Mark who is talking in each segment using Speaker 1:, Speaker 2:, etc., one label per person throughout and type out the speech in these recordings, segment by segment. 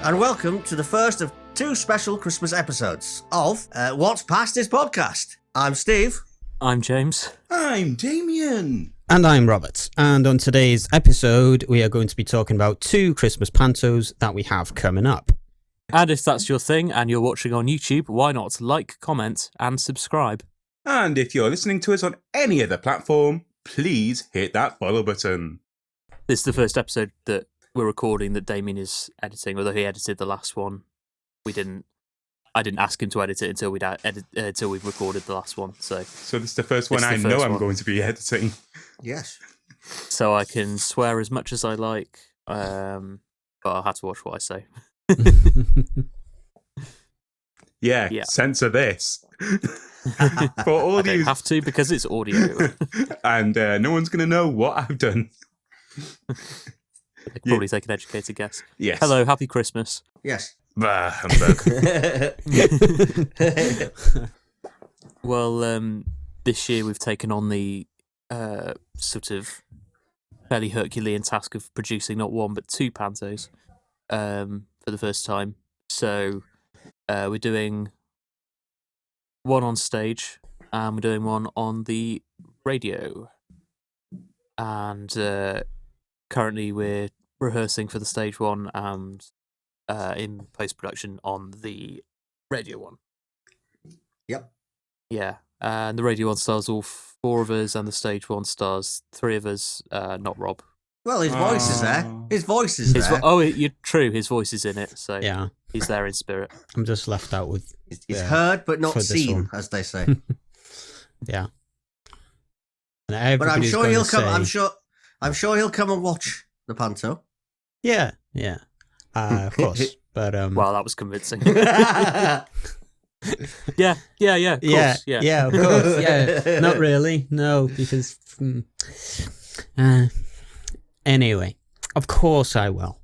Speaker 1: and welcome to the first of two special Christmas episodes of What's Past This Podcast. I'm Steve.
Speaker 2: I'm James.
Speaker 3: I'm Damian.
Speaker 4: And I'm Robert. And on today's episode, we are going to be talking about two Christmas pantos that we have coming up.
Speaker 2: And if that's your thing and you're watching on YouTube, why not like, comment, and subscribe?
Speaker 3: And if you're listening to us on any other platform, please hit that follow button.
Speaker 2: This is the first episode that we're recording that Damian is editing, although he edited the last one. I didn't ask him to edit it until we'd recorded the last one. So
Speaker 3: this is the first one I know I'm going to be editing.
Speaker 1: Yes.
Speaker 2: So I can swear as much as I like, but I'll have to watch what I say.
Speaker 3: Yeah, censor this. For all
Speaker 2: I don't have to because it's audio.
Speaker 3: And no one's going to know what I've done.
Speaker 2: I could probably take an educated guess.
Speaker 3: Yes.
Speaker 2: Hello, happy Christmas.
Speaker 1: Yes.
Speaker 3: Bah, humbug.
Speaker 2: Well, this year we've taken on the sort of fairly Herculean task of producing not one but two pantos for the first time. So we're doing one on stage and we're doing one on the radio. And currently we're rehearsing for the stage one and in post-production on the radio one.
Speaker 1: Yep.
Speaker 2: Yeah, and the radio one stars all four of us, and the stage one stars three of us, not Rob.
Speaker 1: Well, his voice is there. His voice is there.
Speaker 2: You're true, his voice is in it, so
Speaker 4: Yeah.
Speaker 2: he's there in spirit.
Speaker 4: I'm just left out with...
Speaker 1: He's heard but not
Speaker 4: for this
Speaker 1: seen,
Speaker 4: one.
Speaker 1: as they say.
Speaker 4: Yeah. And
Speaker 1: But I'm
Speaker 4: everybody's
Speaker 1: sure
Speaker 4: gonna
Speaker 1: he'll come.
Speaker 4: say-
Speaker 1: I'm sure he'll come and watch the panto.
Speaker 4: Yeah. Of course. But
Speaker 2: Wow, that was convincing.
Speaker 1: Yeah.
Speaker 2: Yeah, of course,
Speaker 4: yeah, of course. Yeah. Not really. No, because anyway, of course I will.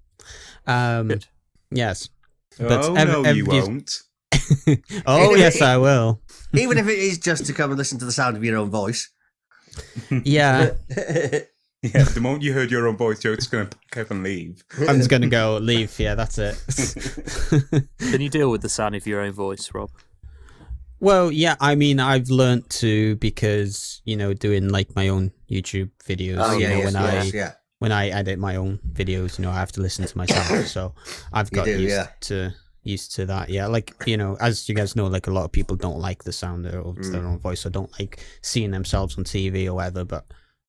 Speaker 2: Good.
Speaker 4: Yes.
Speaker 3: No, you won't.
Speaker 4: Oh, yes, I will.
Speaker 1: Even if it is just to come and listen to the sound of your own voice.
Speaker 4: Yeah.
Speaker 3: Yeah, the moment you heard your own voice, you're just going to pack up and leave.
Speaker 4: I'm just going to go leave. Yeah, that's it.
Speaker 2: Can you deal with the sound of your own voice, Rob?
Speaker 4: Well, yeah, I mean, I've learnt to because, doing like my own YouTube videos.
Speaker 1: Oh, yeah,
Speaker 4: when I edit my own videos, I have to listen to myself. So I've got used to that. Yeah, like, as you guys know, like a lot of people don't like the sound of their own voice or don't like seeing themselves on TV or whatever. But,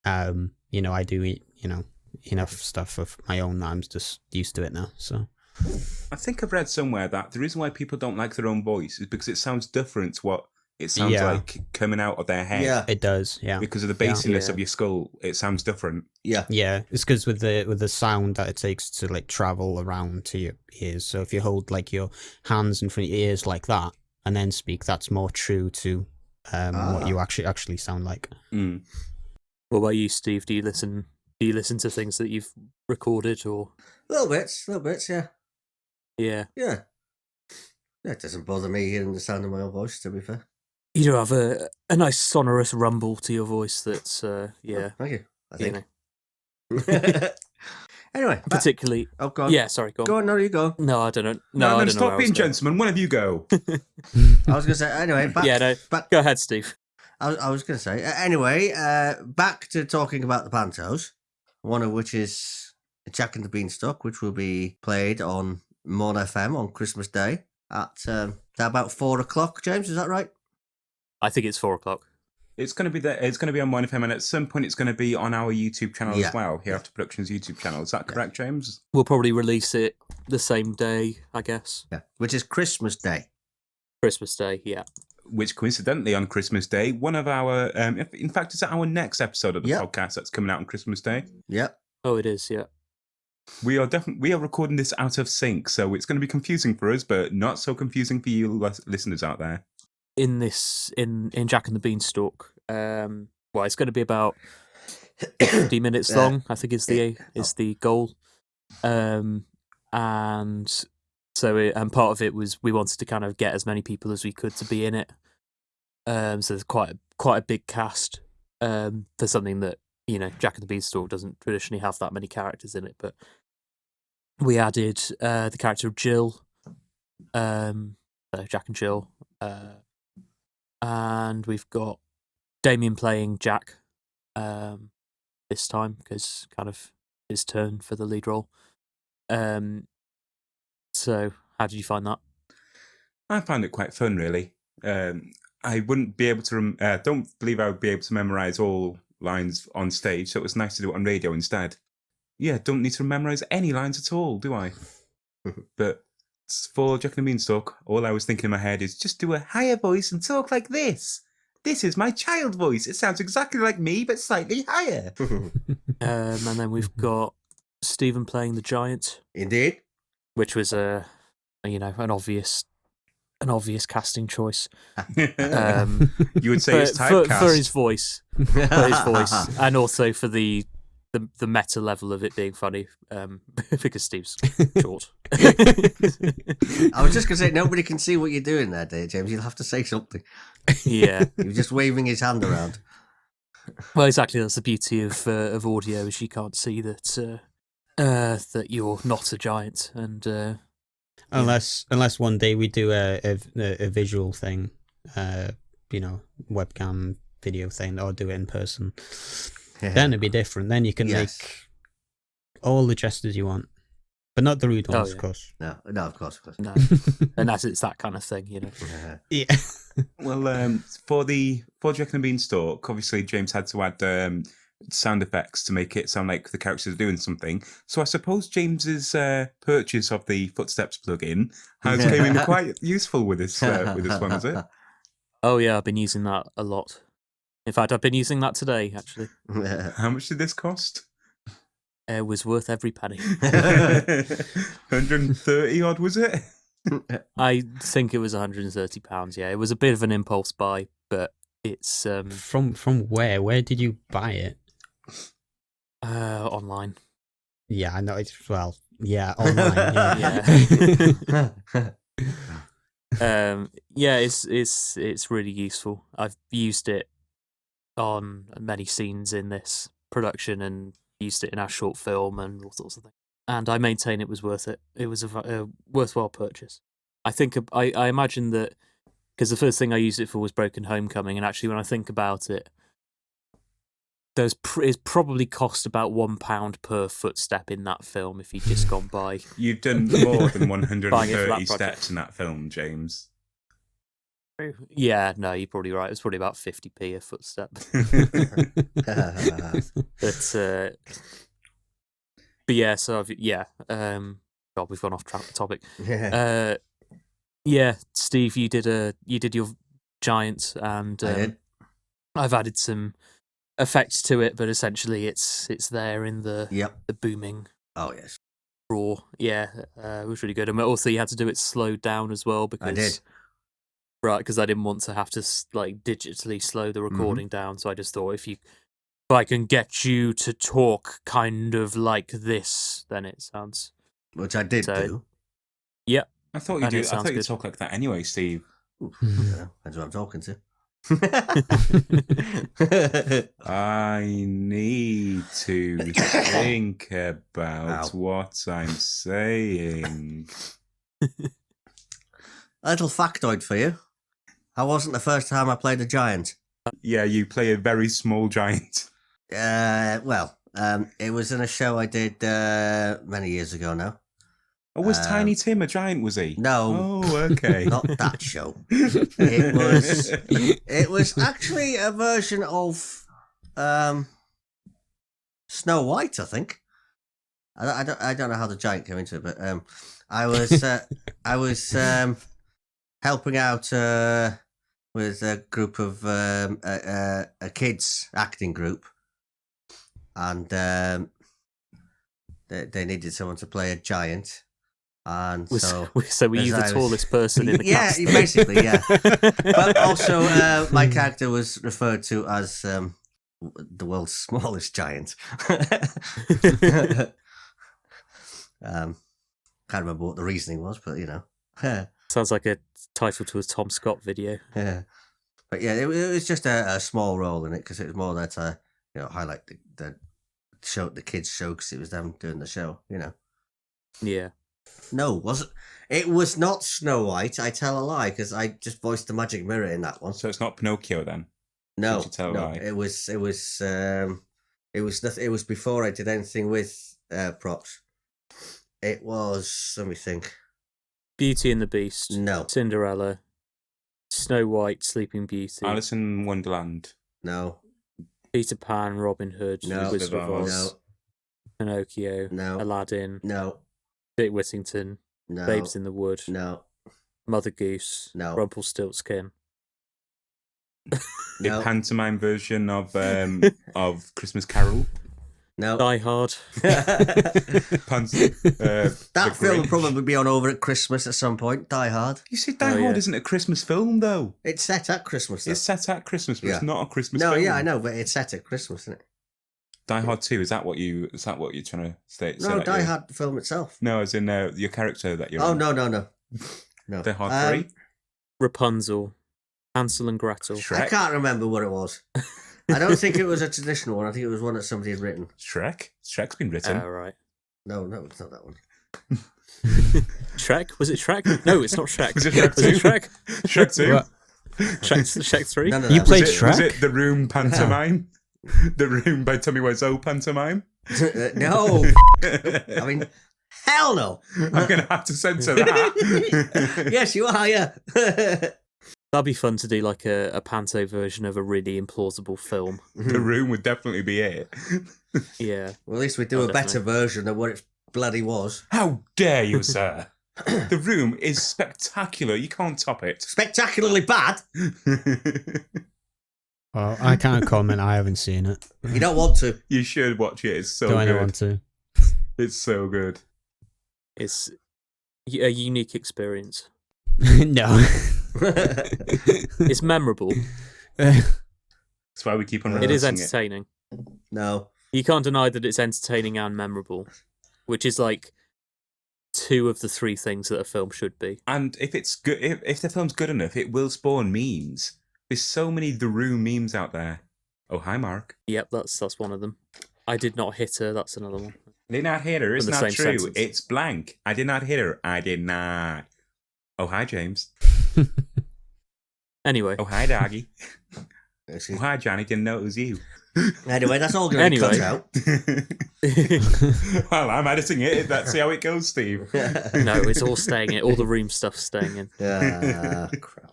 Speaker 4: I do, enough stuff of my own that I'm just used to it now. So
Speaker 3: I think I've read somewhere that the reason why people don't like their own voice is because it sounds different to what it sounds like coming out of their head.
Speaker 1: Yeah,
Speaker 4: it does. Yeah,
Speaker 3: because of the bassiness of your skull, it sounds different.
Speaker 1: Yeah,
Speaker 4: it's because with the sound that it takes to like travel around to your ears. So if you hold like your hands in front of your ears like that and then speak, that's more true to what you actually sound like.
Speaker 3: Mm.
Speaker 2: What about you, Steve? Do you listen to things that you've recorded or?
Speaker 1: little bits, yeah.
Speaker 2: Yeah.
Speaker 1: Yeah. It doesn't bother me hearing the sound of my own voice, to be fair.
Speaker 2: You do have a nice sonorous rumble to your voice that's, yeah.
Speaker 1: Thank you. I
Speaker 2: You
Speaker 1: think.
Speaker 2: know.
Speaker 1: Anyway.
Speaker 2: Particularly...
Speaker 1: Oh, go on.
Speaker 2: Yeah, sorry, go on.
Speaker 1: Go on, no, you go.
Speaker 2: No, I don't know.
Speaker 3: No,
Speaker 2: I don't know
Speaker 3: stop
Speaker 2: where
Speaker 3: being
Speaker 2: I was going.
Speaker 3: gentlemen. One of you go.
Speaker 1: I was going to say, anyway, back,
Speaker 2: go ahead, Steve.
Speaker 1: I was going to say, anyway, back to talking about the pantos, one of which is Jack and the Beanstalk, which will be played on Mon FM on Christmas Day at about 4:00. James, is that right?
Speaker 2: I think it's 4:00.
Speaker 3: It's going to be there. It's going to be on 1FM, and at some point, it's going to be on our YouTube channel
Speaker 1: Yeah.
Speaker 3: as well. Hereafter Productions YouTube channel. Is that correct, James?
Speaker 2: We'll probably release it the same day, I guess.
Speaker 1: Yeah. Which is Christmas Day.
Speaker 2: Christmas Day, yeah.
Speaker 3: Which coincidentally on Christmas Day, one of our, in fact, it's our next episode of the podcast that's coming out on Christmas Day.
Speaker 1: Yep.
Speaker 2: Oh, it is, yeah.
Speaker 3: We are recording this out of sync, so it's going to be confusing for us, but not so confusing for you listeners out there.
Speaker 2: In Jack and the Beanstalk, it's going to be about 50 minutes long. I think is the goal, and so and part of it was we wanted to kind of get as many people as we could to be in it. So there's quite a big cast for something that Jack and the Beanstalk doesn't traditionally have that many characters in it, but we added the character of Jill, Jack and Jill, and we've got Damian playing Jack this time because kind of his turn for the lead role. So how did you find that?
Speaker 3: I found it quite fun, really. I wouldn't be able to. Don't believe I would be able to memorize all lines on stage, so it was nice to do it on radio instead. Yeah, don't need to memorize any lines at all, do I? But for Jack and the Beanstalk, all I was thinking in my head is just do a higher voice and talk like this. This is my child voice. It sounds exactly like me, but slightly higher.
Speaker 2: And then we've got Stephen playing the giant.
Speaker 1: Indeed.
Speaker 2: Which was an obvious casting choice.
Speaker 3: You would say it's typecast
Speaker 2: for his voice, and also for the meta level of it being funny, because Steve's short.
Speaker 1: I was just going to say, nobody can see what you're doing there, dear James. You'll have to say something.
Speaker 2: Yeah,
Speaker 1: he was just waving his hand around.
Speaker 2: Well, exactly. That's the beauty of audio, is you can't see that you're not a giant, and
Speaker 4: unless one day we do a visual thing, webcam video thing, or do it in person. Yeah. Then it'd be different. Then you can make all the gestures you want, but not the rude ones, of course.
Speaker 1: No, of course.
Speaker 2: No, and it's that kind of thing,
Speaker 4: Yeah.
Speaker 3: Well, for Jack and the Beanstalk, obviously James had to add sound effects to make it sound like the characters are doing something. So I suppose James's purchase of the Footsteps plugin has came in quite useful with this one, is it?
Speaker 2: Oh yeah, I've been using that a lot. In fact, I've been using that today, actually.
Speaker 3: How much did this cost?
Speaker 2: It was worth every penny.
Speaker 3: 130 odd, was it?
Speaker 2: I think it was £130. Yeah, it was a bit of an impulse buy, but it's
Speaker 4: from where? Where did you buy it?
Speaker 2: Online.
Speaker 4: Yeah, I know. Online.
Speaker 2: Yeah. It's really useful. I've used it on many scenes in this production and used it in our short film and all sorts of things. And I maintain it was worth it. It was a worthwhile purchase. I think I imagine that because the first thing I used it for was Broken Homecoming, and actually when I think about it, it's probably cost about £1 per footstep in that film if you'd just gone by.
Speaker 3: You've done more than 130 steps in that film, James.
Speaker 2: Yeah, no, you're probably right. It was probably about 50p a footstep. But yeah, so God, we've gone off topic. Yeah, Steve, you did your giant, and I've added some effects to it, but essentially it's there in the booming.
Speaker 1: Oh yes,
Speaker 2: raw. Yeah, it was really good, and also you had to do it slowed down as well because
Speaker 1: I did.
Speaker 2: Right, because I didn't want to have to digitally slow the recording down, so I just thought if I can get you to talk kind of like this, then it sounds.
Speaker 1: Which I did do.
Speaker 2: Yeah.
Speaker 3: I thought you did. I thought you talk like that anyway, Steve.
Speaker 1: Yeah, that's what I'm talking to.
Speaker 3: I need to think about what I'm saying.
Speaker 1: A little factoid for you. I wasn't the first time I played a giant.
Speaker 3: Yeah, you play a very small giant.
Speaker 1: It was in a show I did many years ago now.
Speaker 3: Oh, was Tiny Tim a giant, was he?
Speaker 1: No.
Speaker 3: Oh, okay.
Speaker 1: Not that show. It was actually a version of Snow White, I think. I don't know how the giant came into it, but I was helping out with a group of a kids acting group, and they needed someone to play a giant. And so
Speaker 2: were you the tallest person in the cast?
Speaker 1: Yeah, basically, yeah. But also, my character was referred to as the world's smallest giant. Can't remember what the reasoning was, but
Speaker 2: sounds like a title to a Tom Scott video.
Speaker 1: Yeah, but yeah, it was just a small role in it because it was more there to highlight the show, the kids' show, because it was them doing the show,
Speaker 2: Yeah.
Speaker 1: No, was it? It was not Snow White. I tell a lie because I just voiced the magic mirror in that one.
Speaker 3: So it's not Pinocchio then?
Speaker 1: No,
Speaker 3: Did you tell a
Speaker 1: no,
Speaker 3: lie?
Speaker 1: it was before I did anything with props. It was. Let me think.
Speaker 2: Beauty and the Beast.
Speaker 1: No,
Speaker 2: Cinderella. Snow White, Sleeping Beauty.
Speaker 3: Alice in Wonderland.
Speaker 1: no,
Speaker 2: Peter Pan, Robin Hood,
Speaker 1: No.
Speaker 2: Wizard of
Speaker 3: No.
Speaker 2: Oz, Pinocchio,
Speaker 1: no,
Speaker 2: Aladdin,
Speaker 1: no,
Speaker 2: Dick Whittington,
Speaker 1: no,
Speaker 2: Babes in the Wood,
Speaker 1: no,
Speaker 2: Mother Goose,
Speaker 1: No.
Speaker 2: Rumpelstiltskin.
Speaker 3: The
Speaker 1: no,
Speaker 3: pantomime version of Christmas Carol.
Speaker 1: no.
Speaker 2: Die Hard.
Speaker 1: That film will probably be on over at Christmas at some point. Die Hard.
Speaker 3: You see, Die
Speaker 2: Oh,
Speaker 3: Hard
Speaker 2: yeah.
Speaker 3: isn't a Christmas film, though.
Speaker 1: It's set at Christmas. Though.
Speaker 3: It's set at Christmas, but
Speaker 1: Yeah.
Speaker 3: it's not a Christmas
Speaker 1: No,
Speaker 3: film.
Speaker 1: yeah, I know, but it's set at Christmas, isn't it?
Speaker 3: Die Hard 2, is that what you're trying to say?
Speaker 1: No, Die Hard the film itself.
Speaker 3: No, as in your character that you're
Speaker 1: Oh
Speaker 3: in.
Speaker 1: no.
Speaker 3: Die Hard 3?
Speaker 2: Rapunzel. Hansel and Gretel.
Speaker 1: I
Speaker 3: Shrek?
Speaker 1: can't remember what it was. I don't think it was a traditional one. I think it was one that somebody had written.
Speaker 3: Shrek? Shrek's been written.
Speaker 2: Right.
Speaker 1: No, it's not that one.
Speaker 2: Shrek? Was it Shrek? No, it's not Shrek.
Speaker 3: Was it Shrek
Speaker 2: Was it
Speaker 3: 2?
Speaker 2: Shrek?
Speaker 3: Shrek 2?
Speaker 4: What?
Speaker 2: Shrek 3?
Speaker 1: No.
Speaker 4: You played
Speaker 3: was
Speaker 4: Shrek?
Speaker 3: it The Room pantomime? The Room by Tommy Wiseau pantomime?
Speaker 1: No. I mean, hell no.
Speaker 3: I'm going to have to censor that.
Speaker 1: Yes, you are, yeah.
Speaker 2: That'd be fun to do like a panto version of a really implausible film.
Speaker 3: The Room would definitely be it.
Speaker 2: Yeah.
Speaker 1: Well, at least we do
Speaker 2: Oh,
Speaker 1: a better
Speaker 2: definitely.
Speaker 1: version of what it bloody was.
Speaker 3: How dare you, sir? The Room is spectacular. You can't top it.
Speaker 1: Spectacularly bad.
Speaker 4: Well, I can't comment. I haven't seen it.
Speaker 1: You don't want to.
Speaker 3: You should watch it. It's so
Speaker 4: Do I
Speaker 3: good.
Speaker 4: not want to?
Speaker 3: It's so good.
Speaker 2: It's a unique experience.
Speaker 4: No.
Speaker 2: It's memorable.
Speaker 3: That's why we keep on
Speaker 2: It is
Speaker 3: referencing
Speaker 2: entertaining.
Speaker 1: No.
Speaker 2: You can't deny that it's entertaining and memorable, which is like 2 of the 3 things that a film should be.
Speaker 3: And if it's good, if the film's good enough, it will spawn memes. There's so many The Room memes out there. Oh, hi, Mark.
Speaker 2: Yep, that's one of them. I did not hit her. That's another one.
Speaker 3: I did not hit her. It's
Speaker 2: the
Speaker 3: not
Speaker 2: same
Speaker 3: true.
Speaker 2: sentence.
Speaker 3: It's blank. I did not hit her. I did not. Oh, hi, James.
Speaker 2: Anyway,
Speaker 3: Oh, hi, Doggy. Oh, hi, Johnny. Didn't know it was you.
Speaker 1: Anyway, that's all going to be cut
Speaker 2: Anyway.
Speaker 1: out.
Speaker 3: Well, I'm editing it. Let's see how it goes, Steve.
Speaker 2: no, it's all staying in. All the room stuff's staying in.
Speaker 1: Ah, crap.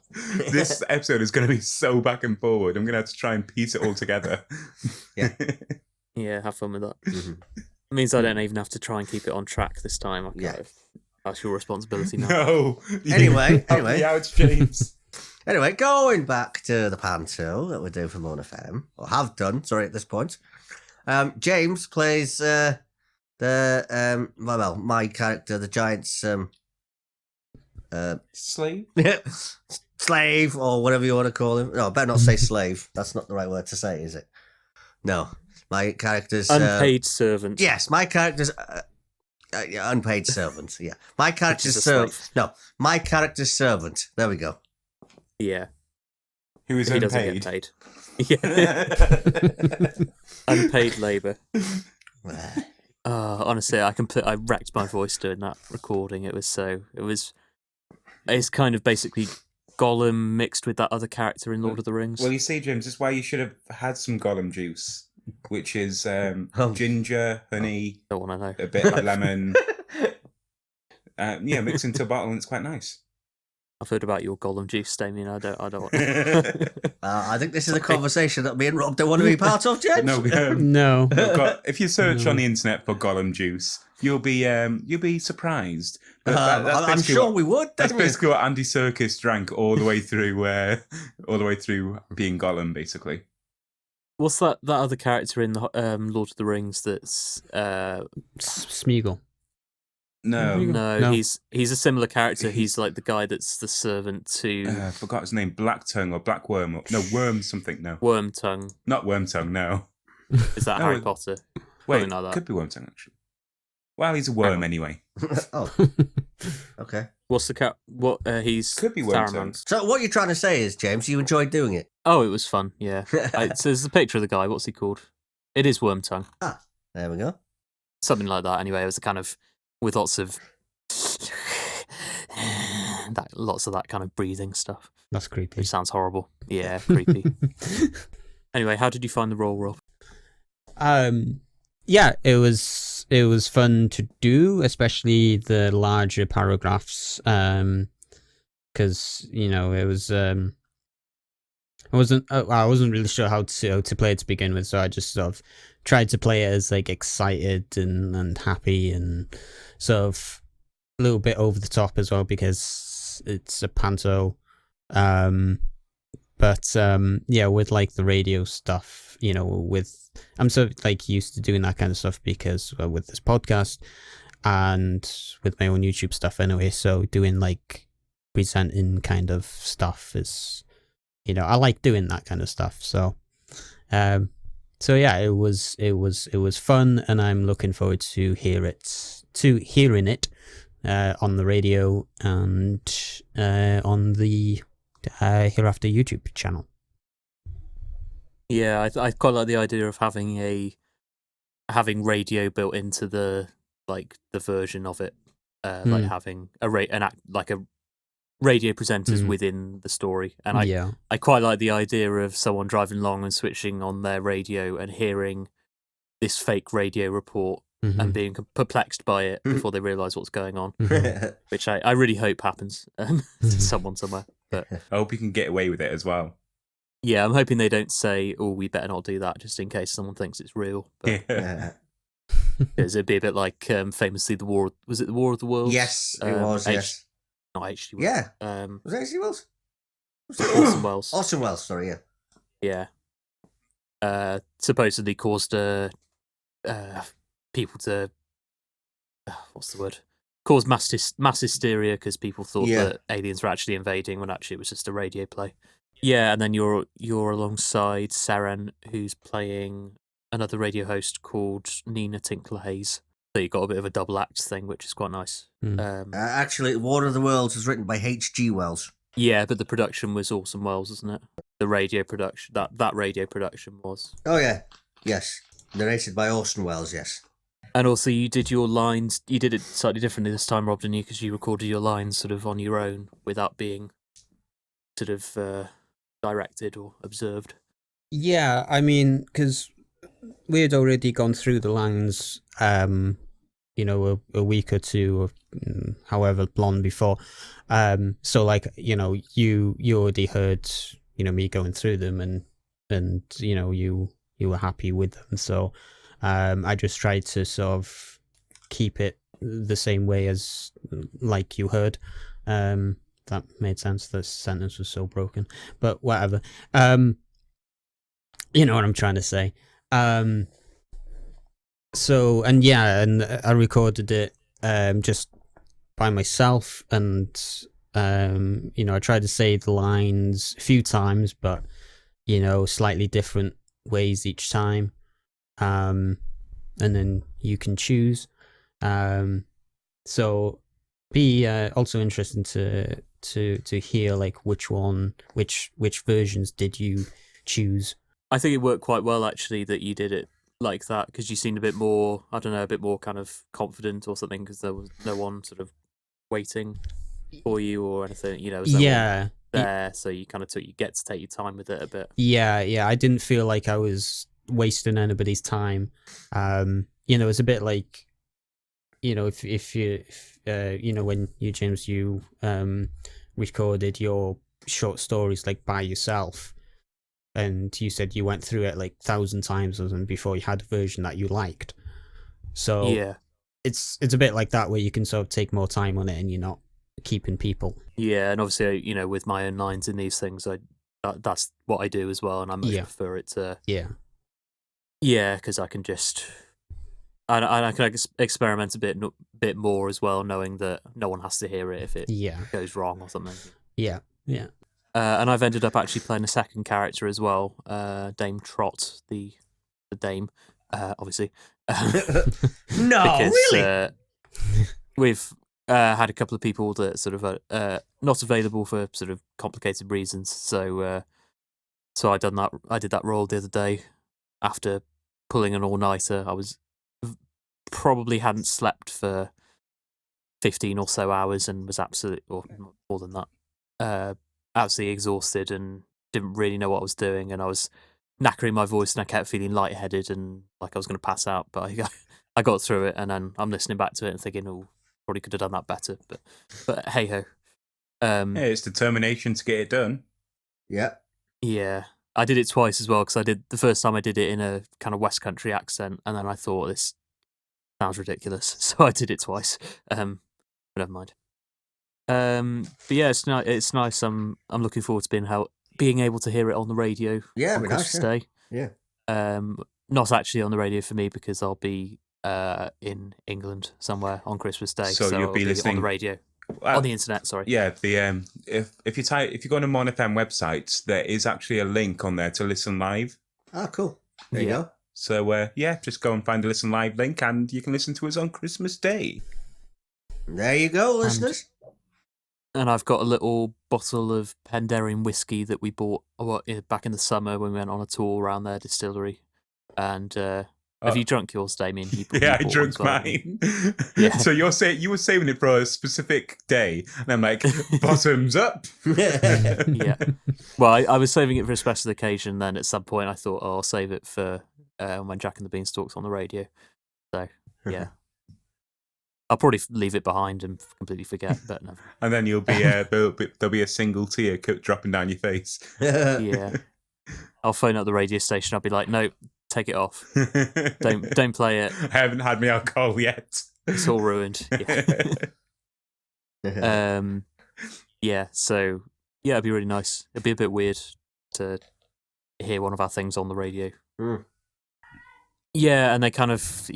Speaker 3: This episode is going to be so back and forward. I'm going to have to try and piece it all together.
Speaker 1: Yeah.
Speaker 2: Yeah, have fun with that.
Speaker 1: Mhm.
Speaker 2: It means I don't even have to try and keep it on track this time.
Speaker 1: Yeah.
Speaker 2: That's your responsibility now.
Speaker 3: No.
Speaker 1: Anyway.
Speaker 3: Yeah, it's James.
Speaker 1: Anyway, going back to the panto that we're doing for Mona FM, or have done, sorry, at this point. James plays my character, the Giant's
Speaker 3: Slave?
Speaker 1: slave, or whatever you want to call him. No, I better not say slave. That's not the right word to say, is it? No. My character's...
Speaker 2: Unpaid servant.
Speaker 1: yes, my character's... yeah, unpaid servant, yeah. My character's
Speaker 2: a
Speaker 1: servant.
Speaker 2: slave.
Speaker 1: No, my character's servant. There we go.
Speaker 2: Yeah.
Speaker 3: Who is
Speaker 2: He doesn't
Speaker 3: unpaid?
Speaker 2: get paid. Yeah. Unpaid labour. Honestly, I wrecked my voice doing that recording. It's kind of basically Gollum mixed with that other character in Lord of the Rings.
Speaker 3: Well, you see, James, this is why you should have had some Gollum juice, which is ginger, honey,
Speaker 2: Don't want to know.
Speaker 3: a bit of lemon. Yeah, mix into a bottle, and it's quite nice.
Speaker 2: I've heard about your Gollum juice, Damian. I don't want.
Speaker 1: I think this is a conversation that me and Rob don't want to be part of, James.
Speaker 3: No,
Speaker 4: No.
Speaker 3: if you search on the internet for Gollum juice, you'll be surprised. But that's
Speaker 1: I'm
Speaker 3: basically
Speaker 1: sure
Speaker 3: what-
Speaker 1: we would.
Speaker 3: That's
Speaker 1: Damian.
Speaker 3: basically what Andy Serkis drank all the way through being Gollum, basically.
Speaker 2: What's that other character in the Lord of the Rings that's
Speaker 4: Smeagol.
Speaker 3: No,
Speaker 2: no, he's a similar character. He's like the guy that's the servant to
Speaker 3: I forgot his name. Blacktongue or Blackworm? No, Worm something. No,
Speaker 2: Wormtongue.
Speaker 3: not Wormtongue. No,
Speaker 2: Is that
Speaker 3: No,
Speaker 2: Harry Potter?
Speaker 3: wait,
Speaker 2: Something like that.
Speaker 3: could be Wormtongue actually. Well, he's a worm anyway.
Speaker 1: Oh, okay.
Speaker 2: What's the cat? He's
Speaker 3: Could be
Speaker 2: Saruman.
Speaker 3: Wormtongue.
Speaker 1: So what you're trying to say is, James, you enjoyed doing it.
Speaker 2: Oh, it was fun. Yeah. So there's the picture of the guy. What's he called? It is Wormtongue.
Speaker 1: There we go.
Speaker 2: Something like that. Anyway, it was a kind of with lots of lots of that kind of breathing stuff.
Speaker 4: That's creepy.
Speaker 2: Which sounds horrible. Yeah, creepy. Anyway, how did you find the role, Rob?
Speaker 4: Yeah, it was fun to do, especially the larger paragraphs. Because it was I wasn't really sure how to play it to begin with, so I just sort of tried to play it as like excited and happy and sort of a little bit over the top as well because it's a panto. But yeah, with like the radio stuff, I'm sort of like used to doing that kind of stuff because with this podcast and with my own YouTube stuff anyway. So doing like presenting kind of stuff is, I like doing that kind of stuff. So, yeah, it was fun, and I'm looking forward to hearing it on the radio and on the Hereafter YouTube channel.
Speaker 2: Yeah, I quite like the idea of having radio built into the version of it, like having a radio presenters within the story, and I quite like the idea of someone driving along and switching on their radio and hearing this fake radio report and being perplexed by it before they realise what's going on, which I really hope happens to someone somewhere. But
Speaker 3: I hope you can get away with it as well.
Speaker 2: Yeah, I'm hoping they don't say, "Oh, we better not do that," just in case someone thinks it's real. But, because it'd be a bit like famously the War. Was it the War of the Worlds?
Speaker 1: Yes, it was. Yes,
Speaker 2: not H.G.
Speaker 1: Wells. Yeah. Was it H.G. Wells?
Speaker 2: Orson Welles.
Speaker 1: Orson Welles. Sorry. Yeah.
Speaker 2: Yeah. Supposedly caused people to what's the word? Caused mass hysteria because people thought that aliens were actually invading when actually it was just a radio play. Yeah, and then you're alongside Saren, who's playing another radio host called Nina Tinkler-Hayes. So you've got a bit of a double act thing, which is quite nice.
Speaker 1: Actually, War of the Worlds was written by H.G. Wells.
Speaker 2: Yeah, but the production was Orson Welles, wasn't it? The radio production, that radio production was.
Speaker 1: Oh yeah, yes, narrated by Orson Welles. Yes.
Speaker 2: And also, you did your lines. You did it slightly differently this time, Rob, didn't you? Because you recorded your lines sort of on your own without being sort of directed or observed.
Speaker 4: Yeah, I mean, because we had already gone through the lines, a week or two, or however long before. So, like, you already heard, me going through them, and you were happy with them. So, I just tried to sort of keep it the same way as like you heard. That made sense. The sentence was so broken, but whatever. You know what I'm trying to say. So, and I recorded it just by myself, and I tried to say the lines a few times, but slightly different ways each time. And then you can choose. So be also interesting to hear like which versions did you choose.
Speaker 2: I think it worked quite well actually that you did it like that, because you seemed a bit more, I don't know, a bit more kind of confident or something, because there was no one sort of waiting for you or anything, there was no one there, so you kind of get to take your time with it a bit. Yeah,
Speaker 4: I didn't feel like I was wasting anybody's time. It's a bit like, if when you, James, you recorded your short stories like by yourself, and you said you went through it like 1,000 times or something before you had a version that you liked. So
Speaker 2: yeah,
Speaker 4: it's a bit like that, where you can sort of take more time on it and you're not keeping people.
Speaker 2: Yeah, and obviously, with my own lines in these things, that's what I do as well, and I much prefer it to because I can just I can experiment a bit more as well, knowing that no one has to hear it if it goes wrong or something.
Speaker 4: Yeah.
Speaker 2: And I've ended up actually playing a second character as well, Dame Trot, the dame, obviously.
Speaker 1: No,
Speaker 2: because,
Speaker 1: really?
Speaker 2: We've had a couple of people that sort of not available for sort of complicated reasons, so I did that role the other day after pulling an all-nighter. I was probably hadn't slept for 15 or so hours and was absolutely, or more than that, absolutely exhausted and didn't really know what I was doing, and I was knackering my voice and I kept feeling lightheaded and like I was going to pass out, but I got through it, and then I'm listening back to it and thinking, oh, probably could have done that better, but hey ho.
Speaker 3: Hey, it's determination to get it done.
Speaker 1: Yeah.
Speaker 2: Yeah. I did it twice as well, because the first time I did it in a kind of West Country accent, and then I thought, this sounds ridiculous, so I did it twice. But never mind. But yeah, it's nice. I'm looking forward to being able to hear it on the radio.
Speaker 1: Yeah,
Speaker 2: on Christmas Day.
Speaker 1: Yeah.
Speaker 2: Not actually on the radio for me, because I'll be in England somewhere on Christmas Day.
Speaker 3: So you'll be listening
Speaker 2: on the radio. On the internet, sorry.
Speaker 3: Yeah, if you go on the Mon FM website, there is actually a link on there to listen live.
Speaker 1: Oh, cool. There you go.
Speaker 3: So just go and find the listen live link, and you can listen to us on Christmas Day.
Speaker 1: There you go, listeners.
Speaker 2: And I've got a little bottle of Penderyn whiskey that we bought back in the summer when we went on a tour around their distillery. And have you drunk yours, Damian?
Speaker 3: Yeah, I drunk mine.
Speaker 2: Yeah.
Speaker 3: So you were saving it for a specific day, and I'm like, bottoms up.
Speaker 2: Yeah. Well, I was saving it for a special occasion. Then at some point, I thought, I'll save it for when Jack and the Beanstalk's on the radio. So yeah, I'll probably leave it behind and completely forget. But no.
Speaker 3: And then you'll be there'll be a single tear dropping down your face.
Speaker 2: Yeah. I'll phone up the radio station. I'll be like, no, take it off. Don't play it.
Speaker 3: I haven't had my alcohol yet.
Speaker 2: It's all ruined. Yeah. Yeah. So yeah, it'd be really nice. It'd be a bit weird to hear one of our things on the radio.
Speaker 1: Mm.
Speaker 2: Yeah, and they kind of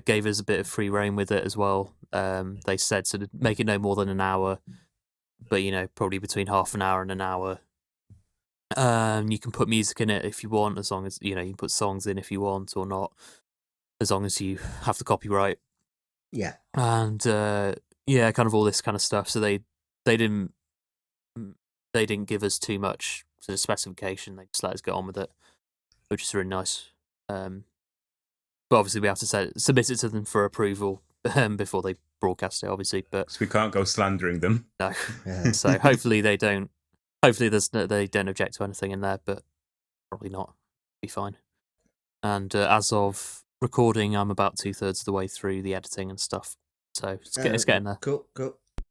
Speaker 2: gave us a bit of free rein with it as well. They said sort of make it no more than an hour, but probably between half an hour and an hour. You can put music in it if you want, as long as you can put songs in if you want or not, as long as you have the copyright.
Speaker 1: Yeah.
Speaker 2: And kind of all this kind of stuff. So they didn't give us too much sort of specification. They just let us get on with it, which is really nice. But obviously we have to submit it to them for approval before they broadcast it, obviously. But
Speaker 3: so we can't go slandering them.
Speaker 2: No. So hopefully they don't. Hopefully they don't object to anything in there, but probably not. Be fine. And as of recording, I'm about 2/3 of the way through the editing and stuff, so it's getting there.
Speaker 1: Cool.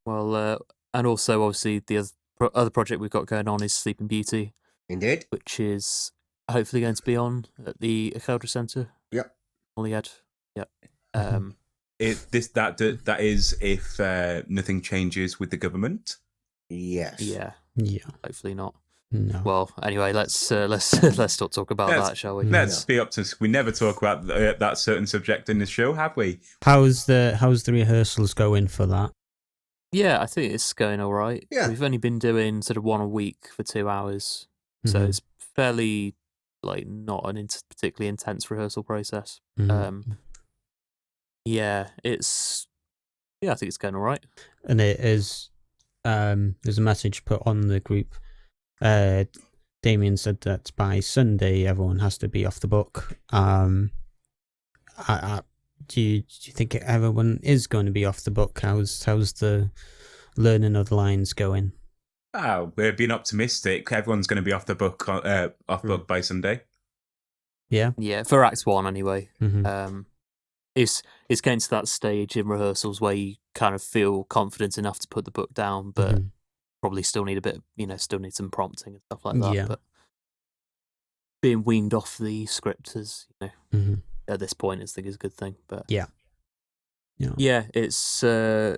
Speaker 2: Well, and also obviously the other project we've got going on is Sleeping Beauty.
Speaker 1: Indeed.
Speaker 2: Which is hopefully going to be on at the Ucheldre Centre.
Speaker 1: Yep.
Speaker 2: Holyhead. Yep.
Speaker 3: That is if nothing changes with the government.
Speaker 1: Yes.
Speaker 2: Yeah. Hopefully not.
Speaker 4: No.
Speaker 2: Well, anyway, let's not talk about that, shall we?
Speaker 3: Let's be up to. We never talk about that certain subject in the show, have we?
Speaker 4: How's the rehearsals going for that?
Speaker 2: Yeah, I think it's going all right.
Speaker 1: Yeah.
Speaker 2: We've only been doing sort of one a week for 2 hours, so it's fairly not an particularly intense rehearsal process. Yeah, I think it's going all right.
Speaker 4: And it is. There's a message put on the group. Damian said that by Sunday everyone has to be off the book. Do you think everyone is going to be off the book? How's the learning of the lines going?
Speaker 3: Oh, we're being optimistic. Everyone's going to be off the book book by Sunday.
Speaker 4: Yeah.
Speaker 2: Yeah, for Act 1 anyway.
Speaker 4: Mm-hmm.
Speaker 2: It's getting to that stage in rehearsals where you kind of feel confident enough to put the book down, but probably still need a bit, still need some prompting and stuff like that.
Speaker 4: Yeah.
Speaker 2: But being weaned off the script is, at this point, I think is a good thing. But
Speaker 4: yeah,
Speaker 2: it's. I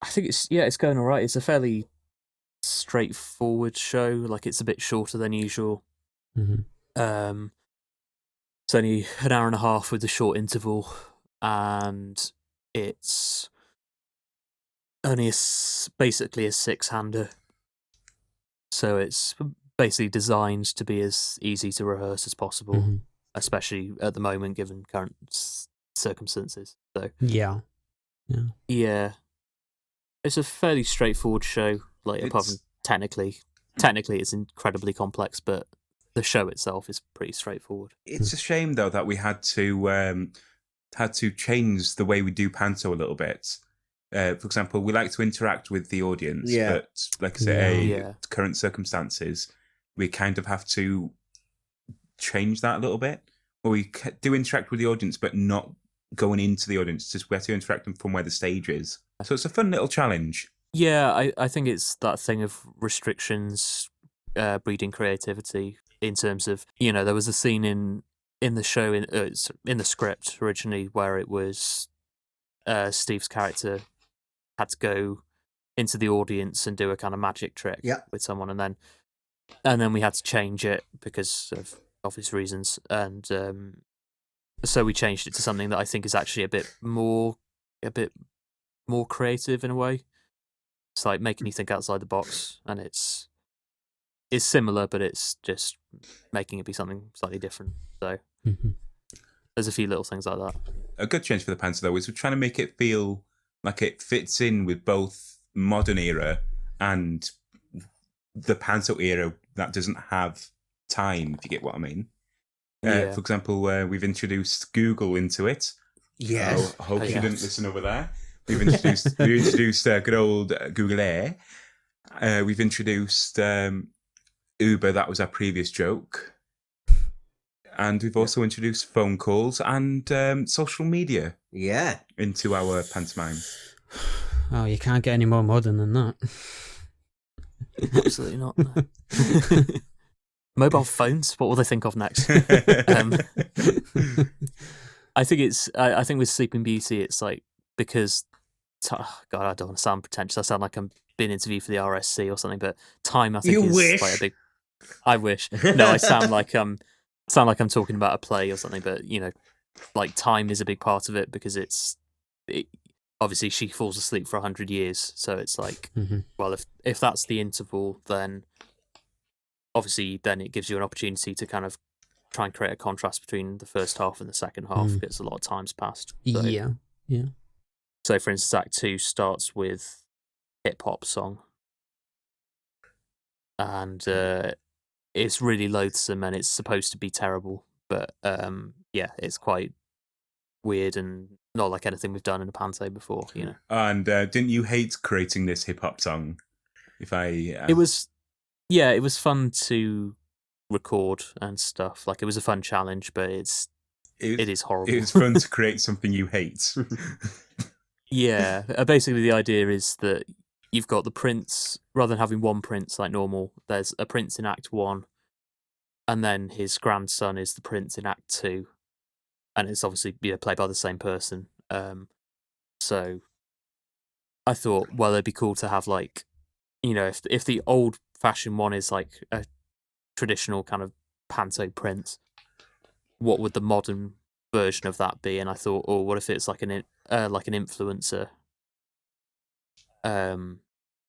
Speaker 2: think it's going all right. It's a fairly straightforward show. Like it's a bit shorter than usual. It's only an hour and a half with a short interval, and it's only basically a 6-hander. So it's basically designed to be as easy to rehearse as possible, especially at the moment given current circumstances. So
Speaker 4: yeah,
Speaker 2: it's a fairly straightforward show. Apart from technically it's incredibly complex, but the show itself is pretty straightforward.
Speaker 3: It's a shame though that we had to change the way we do panto a little bit, For example, we like to interact with the audience,
Speaker 1: Yeah.
Speaker 3: but like I say,
Speaker 2: Yeah.
Speaker 3: current circumstances, we kind of have to change that a little bit. Where we do interact with the audience, but not going into the audience. Just we have to interact from where the stage is. So it's a fun little challenge.
Speaker 2: Yeah, I think it's that thing of restrictions breeding creativity in terms of, you know, there was a scene in the show, in the script originally, where it was Steve's character had to go into the audience and do a kind of magic trick with someone, and then we had to change it because of obvious reasons, and so we changed it to something that I think is actually a bit more creative in a way. It's like making you think outside the box, and it's similar, but it's just making it be something slightly different. So there's a few little things like that.
Speaker 3: A good change for the Panto, though, is we're trying to make it feel like it fits in with both modern era and the Panto era that doesn't have time, if you get what I mean.
Speaker 2: Yeah.
Speaker 3: For example, we've introduced Google into it.
Speaker 1: Yes.
Speaker 3: I hope you didn't listen over there. We've introduced good old Google Air. We've introduced Uber. That was our previous joke. And we've also introduced phone calls and social media into our pantomime.
Speaker 4: Oh, you can't get any more modern than that.
Speaker 2: Absolutely not. No. Mobile phones. What will they think of next? I think with Sleeping Beauty, it's like, because God, I don't want to sound pretentious. I sound like I'm being interviewed for the RSC or something. But time, I think, is quite a big. I wish. No, I sound like I'm talking about a play or something. But you know, like, time is a big part of it, because obviously she falls asleep for 100 years, so it's like, well, if that's the interval, then obviously then it gives you an opportunity to kind of try and create a contrast between the first half and the second half, because a lot of time's passed. So,
Speaker 4: yeah.
Speaker 2: So, for instance, Act 2 starts with hip-hop song, and it's really loathsome, and it's supposed to be terrible, but it's quite weird and not like anything we've done in a panto before, you know.
Speaker 3: And didn't you hate creating this hip-hop song?
Speaker 2: It was fun to record and stuff. Like, it was a fun challenge, but it is horrible.
Speaker 3: It was fun to create something you hate.
Speaker 2: Yeah, basically the idea is that you've got the prince, rather than having one prince like normal, there's a prince in Act 1, and then his grandson is the prince in Act 2, and it's obviously played by the same person. So I thought, well, it'd be cool to have, like, you know, if the old-fashioned one is like a traditional kind of panto prince, what would the modern version of that be? And I thought, oh, what if it's like an influencer,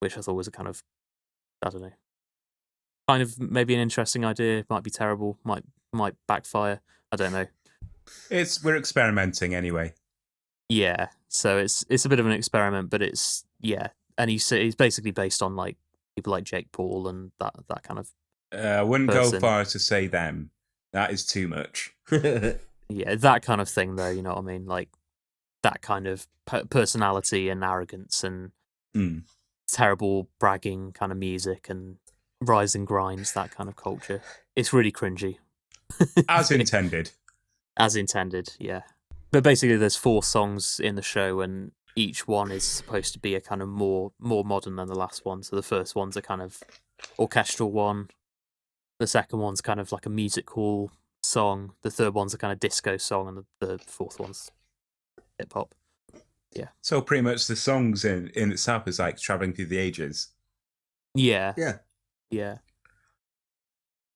Speaker 2: which I thought was a kind of, I don't know, kind of maybe an interesting idea. Might be terrible, might backfire. I don't know.
Speaker 3: We're experimenting anyway.
Speaker 2: Yeah, so it's a bit of an experiment, but it's and he's basically based on like people like Jake Paul and that kind of.
Speaker 3: I wouldn't
Speaker 2: person.
Speaker 3: go far as to say them. That is too much.
Speaker 2: Yeah, that kind of thing, though. You know what I mean? Like that kind of personality and arrogance and terrible bragging kind of music and rise and grinds, that kind of culture. It's really cringy.
Speaker 3: As intended.
Speaker 2: As intended, yeah. But basically, there's 4 songs in the show, and each one is supposed to be a kind of more modern than the last one. So the first one's a kind of orchestral one. The second one's kind of like a music hall song. The third one's a kind of disco song, and the fourth one's hip hop. Yeah.
Speaker 3: So pretty much the songs in itself is like traveling through the ages.
Speaker 2: Yeah.
Speaker 1: Yeah.
Speaker 2: Yeah.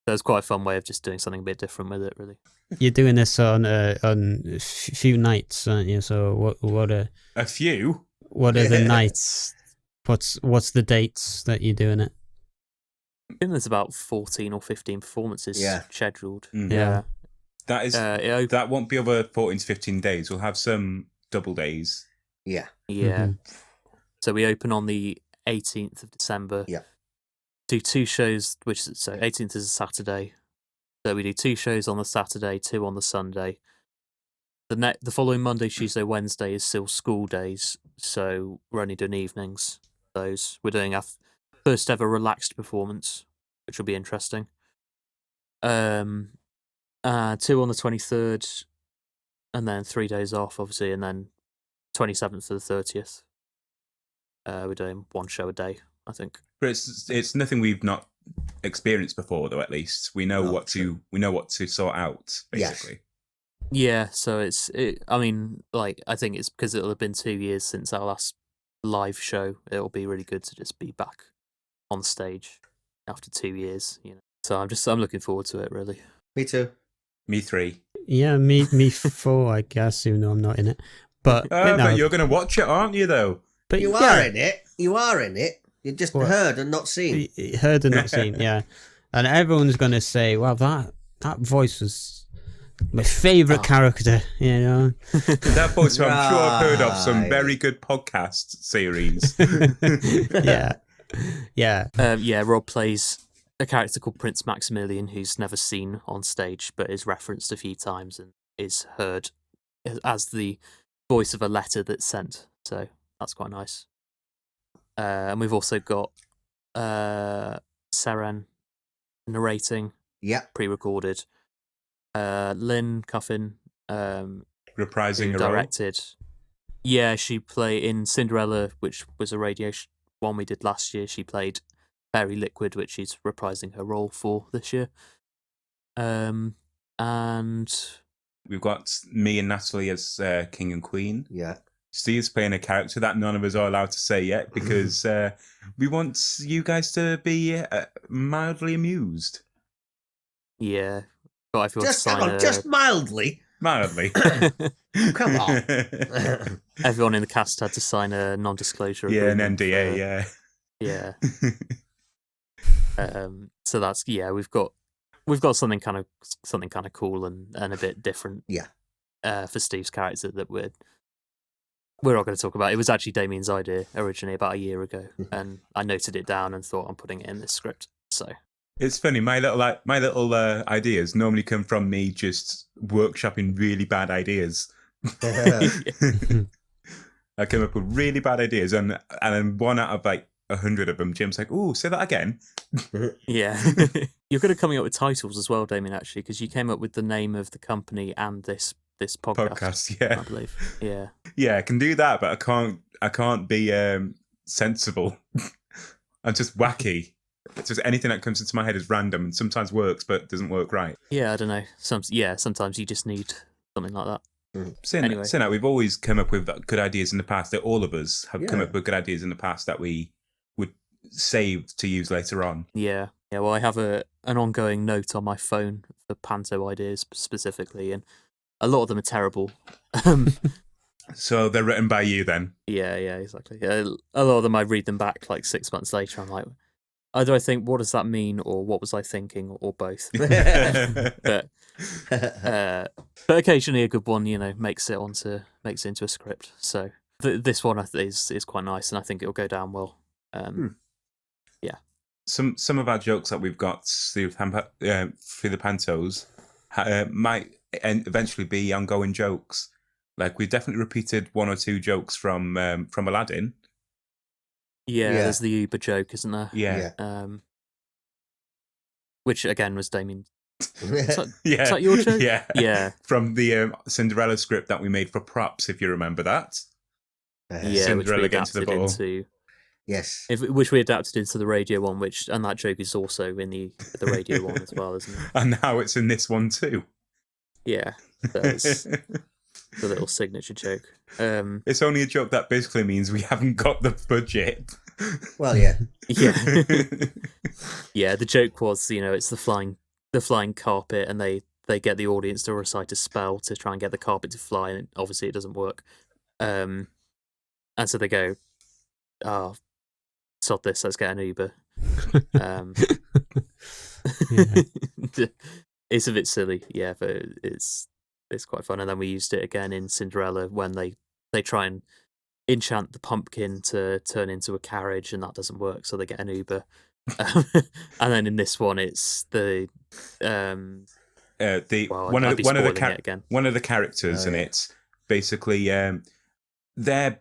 Speaker 2: So it's quite a fun way of just doing something a bit different with it, really.
Speaker 4: You're doing this on a few nights, aren't you? So what are
Speaker 3: a few?
Speaker 4: What are the nights? What's the dates that you're doing it?
Speaker 2: I think there's about 14 or 15 performances scheduled.
Speaker 3: Mm.
Speaker 2: Yeah.
Speaker 3: That is that won't be over 14 to 15 days. We'll have some double days.
Speaker 1: Yeah.
Speaker 2: Yeah. So we open on the 18th of December.
Speaker 1: Yeah.
Speaker 2: Do 2 shows, 18th is a Saturday. So we do 2 shows on the Saturday, 2 on the Sunday. the following Monday, Tuesday, Wednesday is still school days, so we're only doing evenings. Those we're doing our first ever relaxed performance, which will be interesting. 2 on the 23rd, and then 3 days off, obviously, and then 27th to the 30th. We're doing one show a day, I think.
Speaker 3: But it's nothing we've not experienced before, though. At least we know what to sort out, basically.
Speaker 2: Yeah, so I think it's because it'll have been 2 years since our last live show. It'll be really good to just be back on stage after 2 years, So I'm looking forward to it, really.
Speaker 1: Me too.
Speaker 3: Me 3.
Speaker 4: Yeah, me 4, I guess, even though I'm not in it. But
Speaker 3: but you're going to watch it, aren't you, though?
Speaker 4: But
Speaker 1: you are in it. You are in it. You just heard and not seen.
Speaker 4: Heard and not seen, yeah. And everyone's going to say, well, that voice was my favourite character,
Speaker 3: That voice, I'm sure I've heard of some very good podcast series.
Speaker 4: Yeah.
Speaker 2: Rob plays a character called Prince Maximilian, who's never seen on stage, but is referenced a few times and is heard as the voice of a letter that's sent. So that's quite nice. And we've also got Seren narrating, pre-recorded. Lynn Cuffin,
Speaker 3: reprising
Speaker 2: who
Speaker 3: a role.
Speaker 2: directed. Yeah, she played in Cinderella, which was a radio one we did last year. She played Fairy Liquid, which she's reprising her role for this year. And
Speaker 3: we've got me and Natalie as King and Queen.
Speaker 1: Yeah.
Speaker 3: Steve's playing a character that none of us are allowed to say yet because we want you guys to be mildly amused.
Speaker 2: Yeah. But if you want to sign
Speaker 1: just mildly.
Speaker 3: Mildly.
Speaker 1: Come on.
Speaker 2: Everyone in the cast had to sign a non-disclosure agreement.
Speaker 3: Yeah, an NDA,
Speaker 2: Yeah. So that's we've got something kind of cool and a bit different.
Speaker 1: Yeah.
Speaker 2: For Steve's character that we're not going to talk about. It was actually Damian's idea originally about a year ago, and I noted it down and thought I'm putting it in this script. So
Speaker 3: it's funny. My little ideas normally come from me just workshopping really bad ideas. I came up with really bad ideas, and then one out of 100 of them, Jim's like, "Ooh, say that again."
Speaker 2: Yeah, you're good at coming up with titles as well, Damian. Actually, because you came up with the name of the company and this podcast.
Speaker 3: Yeah,
Speaker 2: I believe.
Speaker 3: Yeah, I can do that, but I can't be sensible. I'm just wacky. It's just anything that comes into my head is random and sometimes works, but doesn't work right.
Speaker 2: Yeah, I don't know. Sometimes you just need something like that.
Speaker 3: Saying that, we've always come up with good ideas in the past. That all of us have come up with good ideas in the past that we would save to use later on.
Speaker 2: Yeah. Well, I have an ongoing note on my phone for panto ideas specifically, and a lot of them are terrible.
Speaker 3: So they're written by you then?
Speaker 2: Yeah, exactly. A lot of them I read them back 6 months later. I'm like, either I think, what does that mean, or what was I thinking, or both. but occasionally a good one, makes it into a script. So this one is quite nice, and I think it'll go down well. Yeah.
Speaker 3: Some of our jokes that we've got through the pantos might eventually be ongoing jokes. We've definitely repeated 1 or 2 jokes from Aladdin.
Speaker 2: Yeah, there's the Uber joke, isn't there?
Speaker 3: Yeah.
Speaker 2: Which again was Damian. Is
Speaker 3: Yeah.
Speaker 2: that your joke?
Speaker 3: Yeah. From the Cinderella script that we made for props, if you remember that.
Speaker 2: Cinderella gets the ball.
Speaker 1: Yes.
Speaker 2: Which we adapted into the radio one, and that joke is also in the radio one as well, isn't it?
Speaker 3: And now it's in this one too.
Speaker 2: Yeah. That's the little signature joke.
Speaker 3: It's only a joke that basically means we haven't got the budget.
Speaker 1: Well, yeah.
Speaker 2: Yeah. Yeah, the joke was, it's the flying carpet, and they get the audience to recite a spell to try and get the carpet to fly, and obviously it doesn't work. And so they go, "Oh, sod this, let's get an Uber." It's a bit silly, yeah, but it's quite fun. And then we used it again in Cinderella when they try and enchant the pumpkin to turn into a carriage, and that doesn't work, so they get an Uber. And then in this one, it's the
Speaker 3: one of the characters in it, basically, their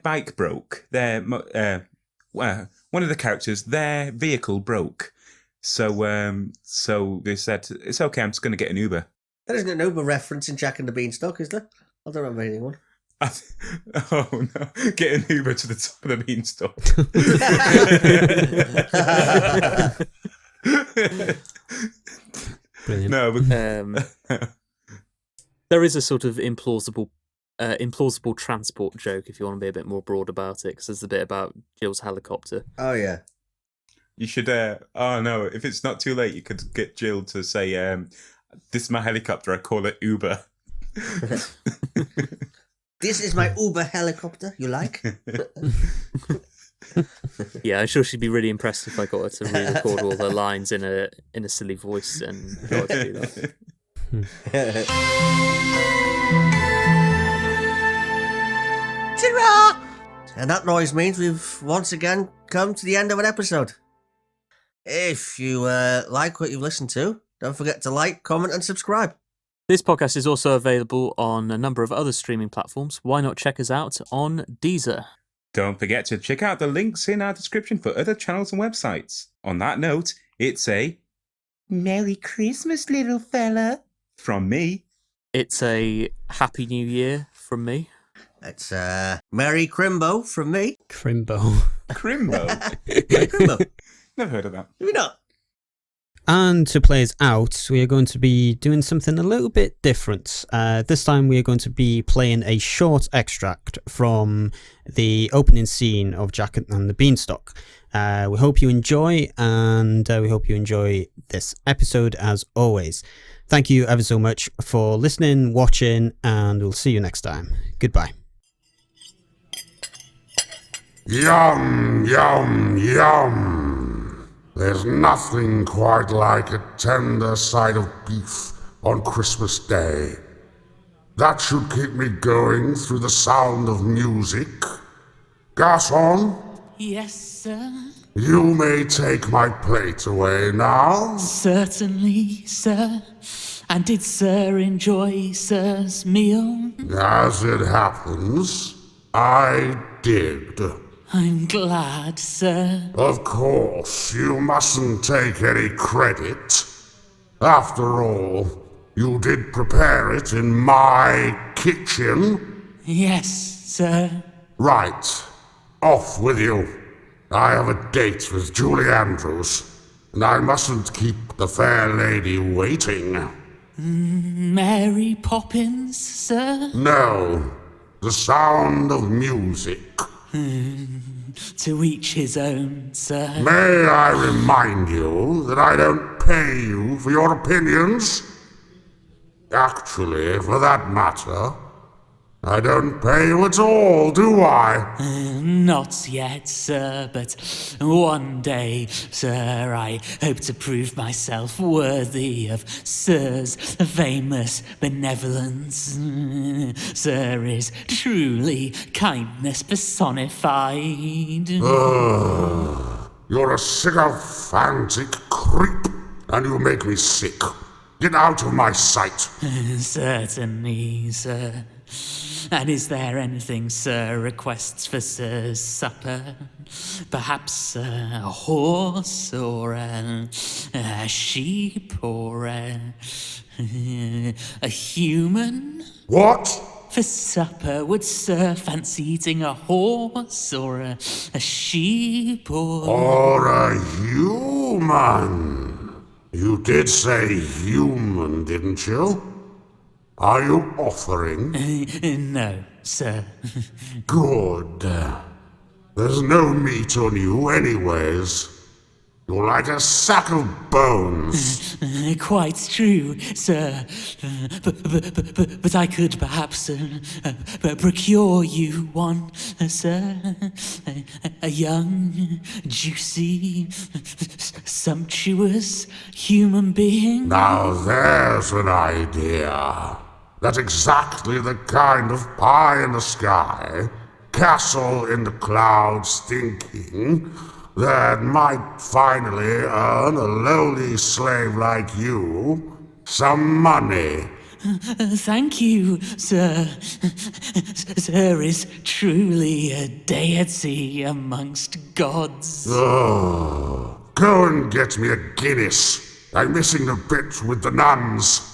Speaker 3: bike broke. One of the characters, their vehicle broke. So they said, it's okay, I'm just going to get an Uber.
Speaker 1: There isn't an Uber reference in Jack and the Beanstalk, is there? I don't remember anyone.
Speaker 3: Oh no! Get an Uber to the top of the beanstalk.
Speaker 4: Brilliant.
Speaker 3: No, but...
Speaker 2: there is a sort of implausible transport joke if you want to be a bit more broad about it, because there's a bit about Jill's helicopter.
Speaker 1: Oh yeah.
Speaker 3: You should. Oh no! If it's not too late, you could get Jill to say, "This is my helicopter. I call it Uber."
Speaker 1: This is my Uber helicopter. You like?
Speaker 2: Yeah, I'm sure she'd be really impressed if I got her to re-record all her lines in a silly voice and got her to do that.
Speaker 1: Ta-ra! And that noise means we've once again come to the end of an episode. If you like what you've listened to, don't forget to like, comment, and subscribe.
Speaker 2: This podcast is also available on a number of other streaming platforms. Why not check us out on Deezer?
Speaker 3: Don't forget to check out the links in our description for other channels and websites. On that note, it's a Merry Christmas, little fella, from me.
Speaker 2: It's a Happy New Year from me.
Speaker 1: It's Merry Crimbo from me.
Speaker 4: Crimbo.
Speaker 3: Crimbo?
Speaker 1: Crimbo.
Speaker 3: Never heard of that.
Speaker 1: Maybe not.
Speaker 4: And to play us out, we are going to be doing something a little bit different. This time we are going to be playing a short extract from the opening scene of Jack and the Beanstalk. We hope you enjoy, and we hope you enjoy this episode as always. Thank you ever so much for listening, watching, and we'll see you next time. Goodbye.
Speaker 5: Yum, yum, yum. There's nothing quite like a tender side of beef on Christmas Day. That should keep me going through the sound of music. Garçon?
Speaker 6: Yes, sir.
Speaker 5: You may take my plate away now.
Speaker 6: Certainly, sir. And did sir enjoy sir's meal?
Speaker 5: As it happens, I did.
Speaker 6: I'm glad, sir.
Speaker 5: Of course, you mustn't take any credit. After all, you did prepare it in my kitchen.
Speaker 6: Yes, sir.
Speaker 5: Right. Off with you. I have a date with Julie Andrews, and I mustn't keep the fair lady waiting.
Speaker 6: Mary Poppins, sir?
Speaker 5: No. The sound of music.
Speaker 6: To each his own, sir.
Speaker 5: May I remind you that I don't pay you for your opinions? Actually, for that matter, I don't pay you at all, do I?
Speaker 6: Not yet, sir, but one day, sir, I hope to prove myself worthy of sir's famous benevolence. Sir is truly kindness personified.
Speaker 5: You're a sycophantic creep, and you make me sick. Get out of my sight.
Speaker 6: Certainly, sir. And is there anything sir requests for sir's supper? Perhaps a horse, or a sheep, or a human?
Speaker 5: What?
Speaker 6: For supper, would sir fancy eating a horse, or a sheep,
Speaker 5: Or a human? You did say human, didn't you? Are you offering?
Speaker 6: No, sir.
Speaker 5: Good. There's no meat on you anyways. You're like a sack of bones.
Speaker 6: Quite true, sir. But I could perhaps procure you one, sir. A young, juicy, sumptuous human being.
Speaker 5: Now there's an idea. That's exactly the kind of pie in the sky, castle in the clouds thinking that might finally earn a lowly slave like you Some money.
Speaker 6: Thank you, sir. Sir is truly a deity amongst gods.
Speaker 5: Oh, go and get me a Guinness. I'm missing the bit with the nuns.